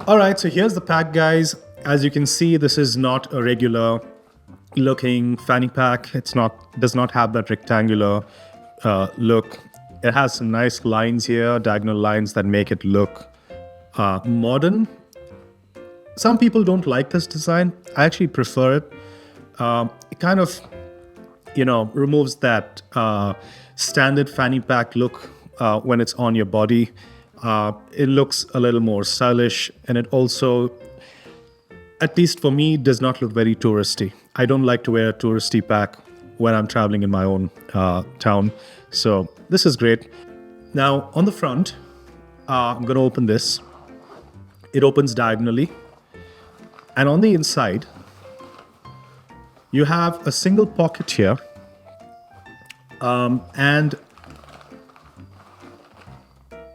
All right, so here's the pack, guys. As you can see, this is not a regular looking fanny pack. Does not have that rectangular look. It has some nice lines here, diagonal lines that make it look modern. Some people don't like this design. I actually prefer it. It kind of, removes that standard fanny pack look when it's on your body. It looks a little more stylish, and it also, at least for me, does not look very touristy. I don't like to wear a touristy pack when I'm traveling in my own town. So this is great. Now on the front, I'm going to open this. It opens diagonally. And on the inside, you have a single pocket here. And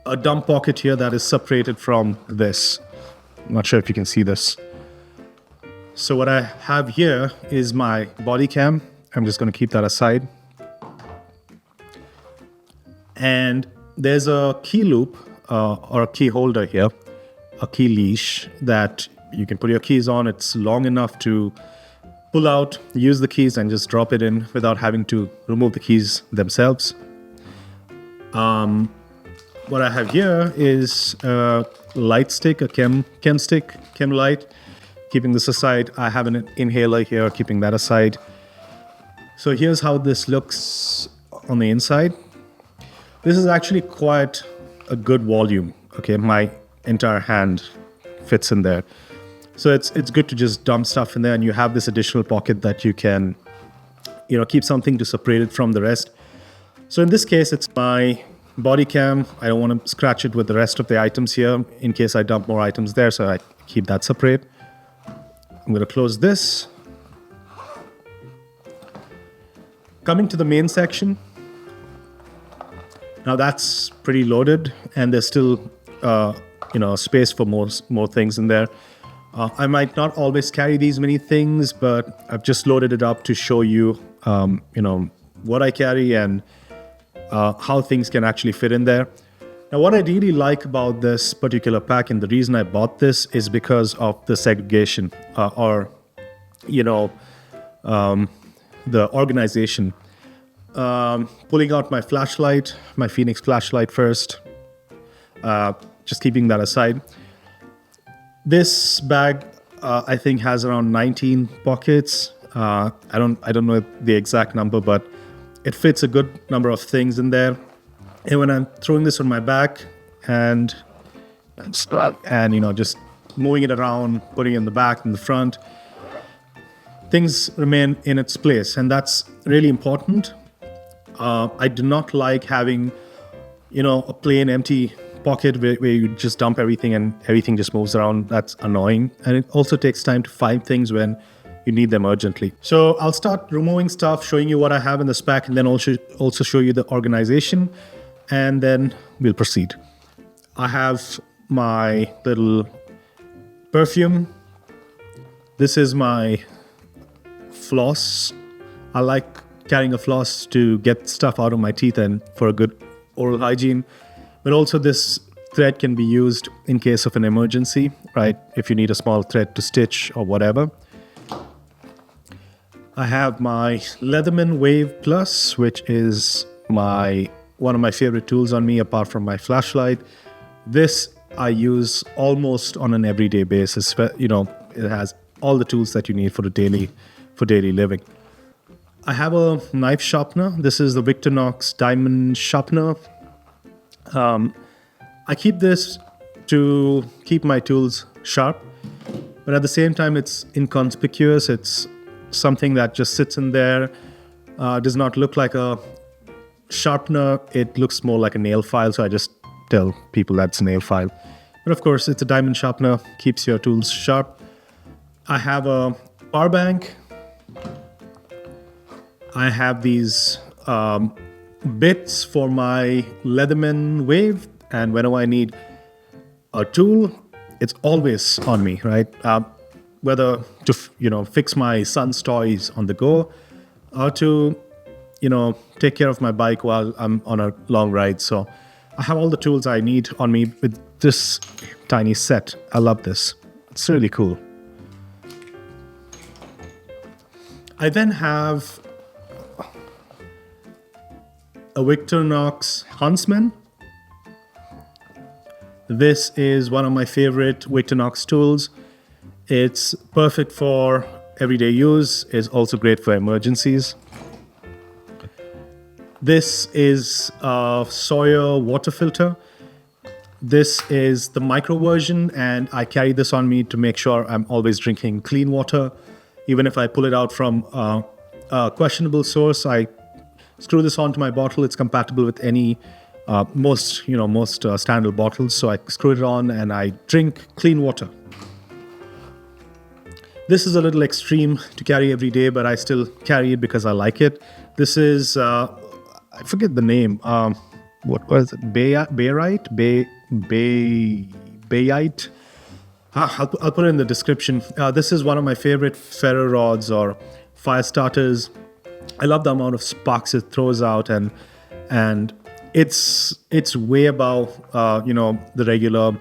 a dump pocket here that is separated from this. I'm not sure if you can see this. So what I have here is my body cam. I'm just going to keep that aside. And there's a key loop or a key holder here, a key leash that you can put your keys on. It's long enough to pull out, use the keys, and just drop it in without having to remove the keys themselves. What I have here is a light stick, a chem stick, chem light. Keeping this aside, I have an inhaler here, keeping that aside. So here's how this looks on the inside. This is actually quite a good volume. Okay, my entire hand fits in there. So it's good to just dump stuff in there, and you have this additional pocket that you can, keep something to separate it from the rest. So in this case, it's my body cam. I don't want to scratch it with the rest of the items here in case I dump more items there, so I keep that separate. I'm going to close this. Coming to the main section. Now that's pretty loaded, and there's still space for more things in there. I might not always carry these many things, but I've just loaded it up to show you what I carry and how things can actually fit in there. Now, what I really like about this particular pack, and the reason I bought this, is because of the segregation the organization. Pulling out my flashlight, my Phoenix flashlight first, just keeping that aside. This bag, I think, has around 19 pockets. I don't know the exact number, but it fits a good number of things in there. And when I'm throwing this on my back and just moving it around, putting it in the back and the front, things remain in its place, and that's really important. I do not like having, a plain empty pocket where you just dump everything and everything just moves around. That's annoying, and it also takes time to find things when you need them urgently. So I'll start removing stuff, showing you what I have in this pack, and then also show you the organization, and then we'll proceed. I have my little perfume. This is my floss. I like carrying a floss to get stuff out of my teeth and for a good oral hygiene. But also this thread can be used in case of an emergency, right? If you need a small thread to stitch or whatever. I have my Leatherman Wave Plus, which is one of my favorite tools on me apart from my flashlight. This I use almost on an everyday basis. It has all the tools that you need for daily living. I have a knife sharpener. This is the Victorinox Diamond Sharpener. I keep this to keep my tools sharp, but at the same time, it's inconspicuous. It's something that just sits in there, does not look like a sharpener. It looks more like a nail file, so I just tell people that's a nail file. But of course, it's a diamond sharpener, keeps your tools sharp. I have a power bank. I have these bits for my Leatherman Wave, and whenever I need a tool, it's always on me, right? Whether to fix my son's toys on the go, or to take care of my bike while I'm on a long ride. So I have all the tools I need on me with this tiny set. I love this. It's really cool. I then have a Victorinox Huntsman. This is one of my favorite Victorinox tools. It's perfect for everyday use. It's also great for emergencies. This is a Sawyer water filter. This is the micro version, and I carry this on me to make sure I'm always drinking clean water. Even if I pull it out from a questionable source, I screw this onto my bottle. It's compatible with any most standard bottles. So I screw it on and I drink clean water. This is a little extreme to carry every day, but I still carry it because I like it. This is I forget the name. What was it? Bayite? Bayite? I'll put it in the description. This is one of my favorite ferro rods or fire starters. I love the amount of sparks it throws out, and it's way above the regular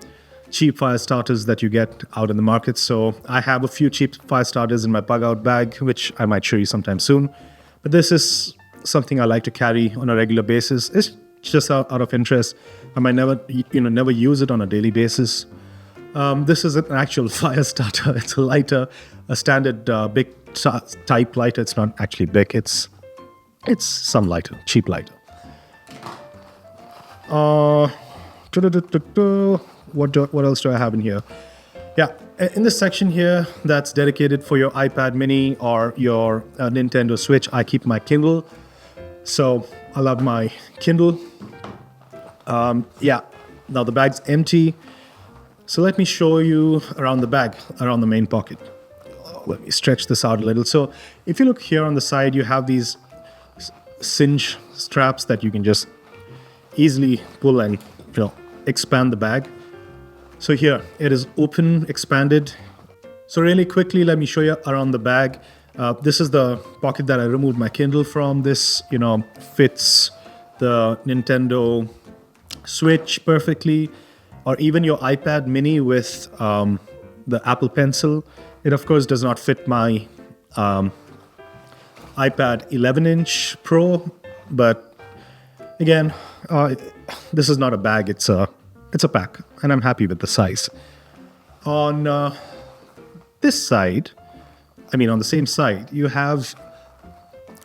cheap fire starters that you get out in the market. So I have a few cheap fire starters in my bug out bag, which I might show you sometime soon. But this is something I like to carry on a regular basis. It's just out of interest. I might never use it on a daily basis. This is an actual fire starter. It's a lighter, a standard big type lighter. It's not actually big. It's some lighter, cheap lighter. What else do I have in here? Yeah, in this section here that's dedicated for your iPad mini or your Nintendo Switch, I keep my Kindle. So I love my Kindle. Now the bag's empty. So let me show you around the bag, around the main pocket. Let me stretch this out a little. So if you look here on the side, you have these cinch straps that you can just easily pull and expand the bag. So here it is open, expanded. So really quickly, let me show you around the bag. This is the pocket that I removed my Kindle from. This fits the Nintendo Switch perfectly, or even your iPad mini with the Apple Pencil. It of course does not fit my iPad 11-inch Pro, but again, this is not a bag, it's a pack, and I'm happy with the size. On this side, on the same side, you have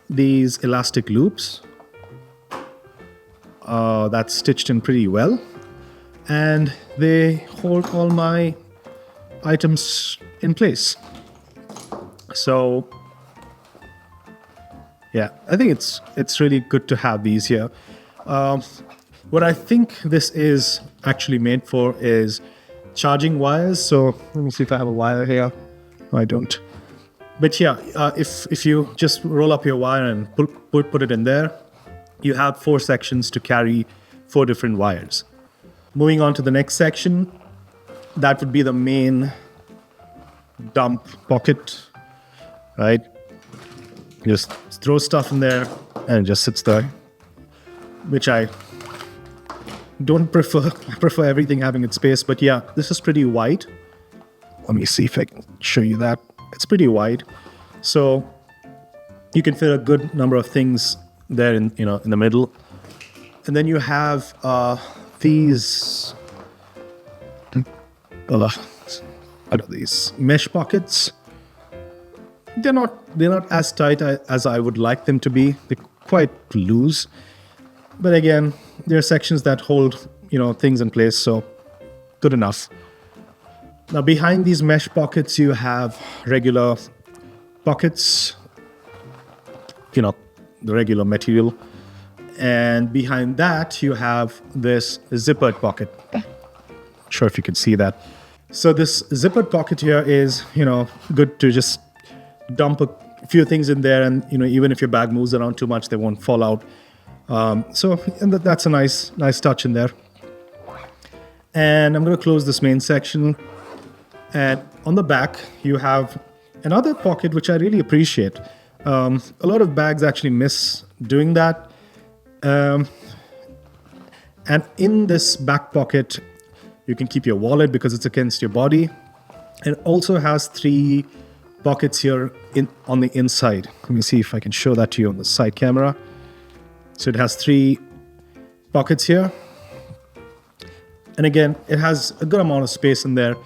these elastic loops that's stitched in pretty well, and they hold all my items in place. So yeah, I think it's really good to have these here. What I think this is actually made for is charging wires. So let me see if I have a wire here. No, I don't. But yeah, if you just roll up your wire and put it in there, you have 4 sections to carry 4 different wires. Moving on to the next section, that would be the main dump pocket, right? You just throw stuff in there and it just sits there, which I don't prefer. I prefer everything having its space, but yeah, this is pretty wide. Let me see if I can show you that. It's pretty wide, so you can fit a good number of things there in the middle. And then you have these these mesh pockets. They're not as tight as I would like them to be. They're quite loose, but again, there are sections that hold things in place, so good enough. Now behind these mesh pockets, you have regular pockets, the regular material, and behind that you have this zippered pocket. Not sure if you can see that. So this zippered pocket here is good to just dump a few things in there, and even if your bag moves around too much, they won't fall out. And that's a nice touch in there. And I'm going to close this main section. And on the back, you have another pocket, which I really appreciate. A lot of bags actually miss doing that. And in this back pocket, you can keep your wallet because it's against your body. It also has 3 pockets here on the inside. Let me see if I can show that to you on the side camera. So it has 3 pockets here. And again, it has a good amount of space in there.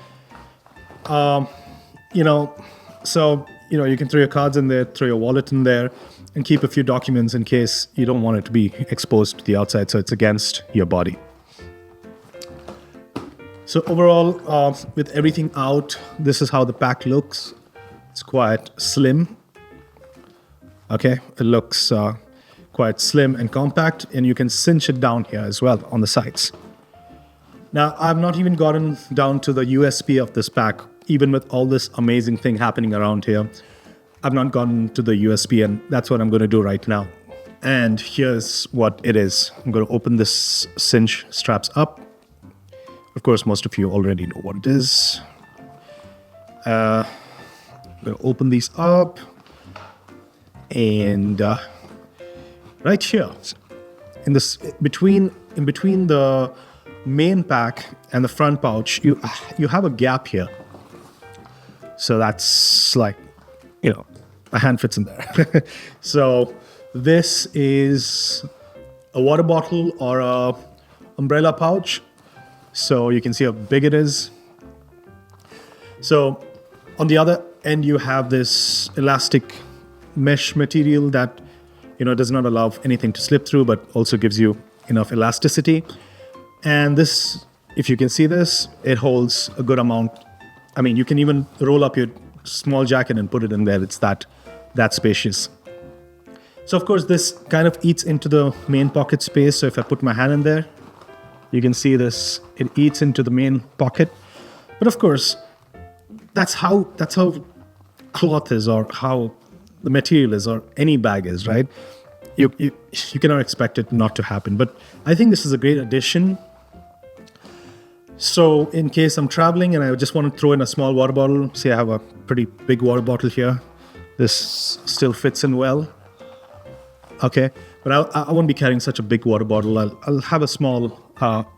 You know, so, you know, you can throw your cards in there, throw your wallet in there, and keep a few documents in case you don't want it to be exposed to the outside, so it's against your body. So overall, with everything out, this is how the pack looks. It's quite slim. Okay, it looks quite slim and compact, and you can cinch it down here as well on the sides. Now, I've not even gotten down to the USP of this pack, even with all this amazing thing happening around here. I've not gotten to the USP, and that's what I'm going to do right now. And here's what it is. I'm going to open this cinch straps up. Of course, most of you already know what it is. I'm going to open these up. And right here, in between the main pack and the front pouch, you have a gap here. So that's like, you know, a hand fits in there. So this is a water bottle or a umbrella pouch. So you can see how big it is. So on the other end, you have this elastic mesh material that, you know, does not allow anything to slip through, but also gives you enough elasticity. And this, if you can see this, it holds a good amount. I mean, you can even roll up your small jacket and put it in there. It's that spacious. So of course, this kind of eats into the main pocket space. So if I put my hand in there, you can see this, it eats into the main pocket. But of course, that's how cloth is, or how the material is, or any bag is, right? You cannot expect it not to happen. But I think this is a great addition. So in case I'm traveling and I just want to throw in a small water bottle, say I have a pretty big water bottle here, this still fits in well. Okay, but I won't be carrying such a big water bottle. I'll have a small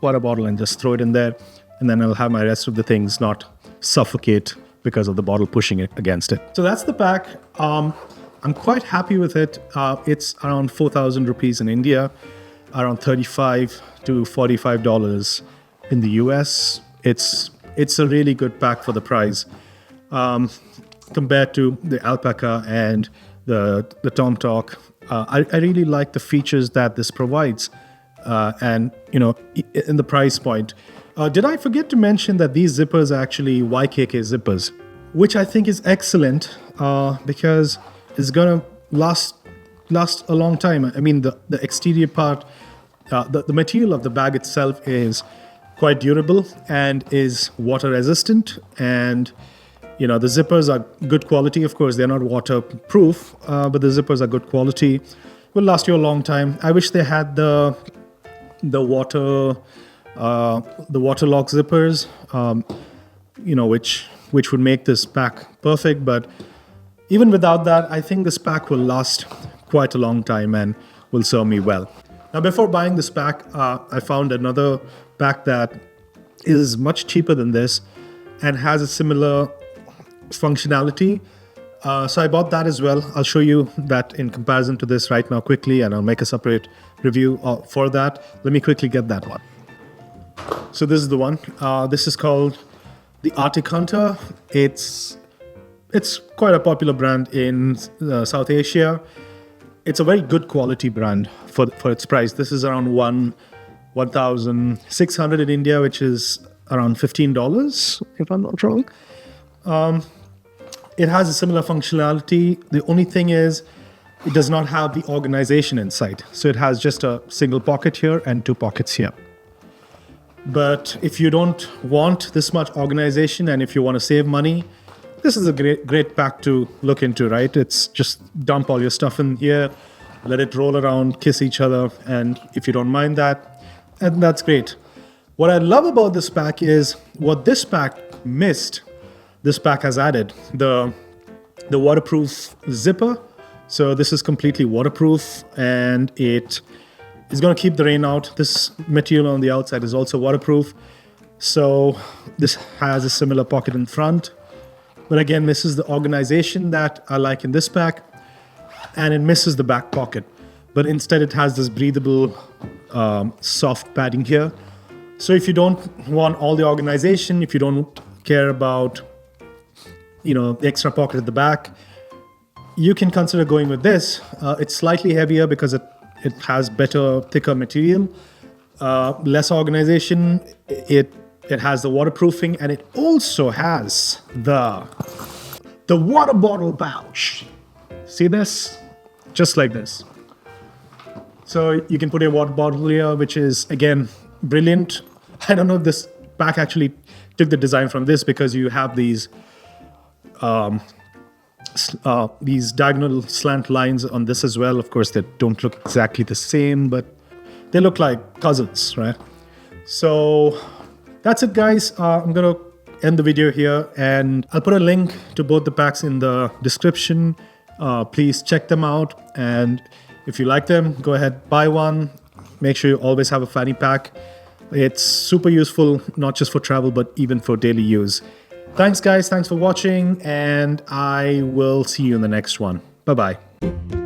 water bottle and just throw it in there, and then I'll have my rest of the things not suffocate because of the bottle pushing it against it. So that's the pack. I'm quite happy with it. It's around 4,000 rupees in India, around $35 to $45 in the US. It's a really good pack for the price, compared to the Alpaca and the Tom Talk. I really like the features that this provides, and you know, in the price point. Did I forget to mention that these zippers are actually YKK zippers, which I think is excellent because it's gonna last a long time. I mean, the exterior part, the material of the bag itself is quite durable and is water resistant, and you know, the zippers are good quality. Of course, they're not waterproof, but the zippers are good quality. Will last you a long time. I wish they had the water lock zippers, you know, which would make this pack perfect. But even without that, I think this pack will last quite a long time and will serve me well. Now, before buying this pack, I found another pack that is much cheaper than this and has a similar functionality. So I bought that as well. I'll show you that in comparison to this right now quickly, and I'll make a separate review for that. Let me quickly get that one. So this is the one. This is called the Arctic Hunter. It's quite a popular brand in South Asia. It's a very good quality brand for its price. This is around 1,600 in India, which is around $15, if I'm not wrong. It has a similar functionality. The only thing is, it does not have the organization inside. So it has just a single pocket here and 2 pockets here. But if you don't want this much organization and if you want to save money, this is a great pack to look into, right? It's just dump all your stuff in here, let it roll around, kiss each other, and if you don't mind that, and that's great. What I love about this pack is what this pack missed, this pack has added the waterproof zipper. So this is completely waterproof, and it It's going to keep the rain out. This material on the outside is also waterproof. So this has a similar pocket in front. But again, this is the organization that I like in this pack. And it misses the back pocket. But instead it has this breathable, soft padding here. So if you don't want all the organization, if you don't care about, the extra pocket at the back, you can consider going with this. It's slightly heavier because it has better, thicker material, less organization. It has the waterproofing, and it also has the water bottle pouch. See this? Just like this. So you can put a water bottle here, which is, again, brilliant. I don't know if this pack actually took the design from this, because you have these diagonal slant lines on this as well. Of course, they don't look exactly the same, but they look like cousins, right? So that's it, guys. I'm going to end the video here, and I'll put a link to both the packs in the description. Please check them out, and if you like them, go ahead, buy one. Make sure you always have a fanny pack. It's super useful, not just for travel, but even for daily use. Thanks, guys. Thanks for watching, and I will see you in the next one. Bye-bye.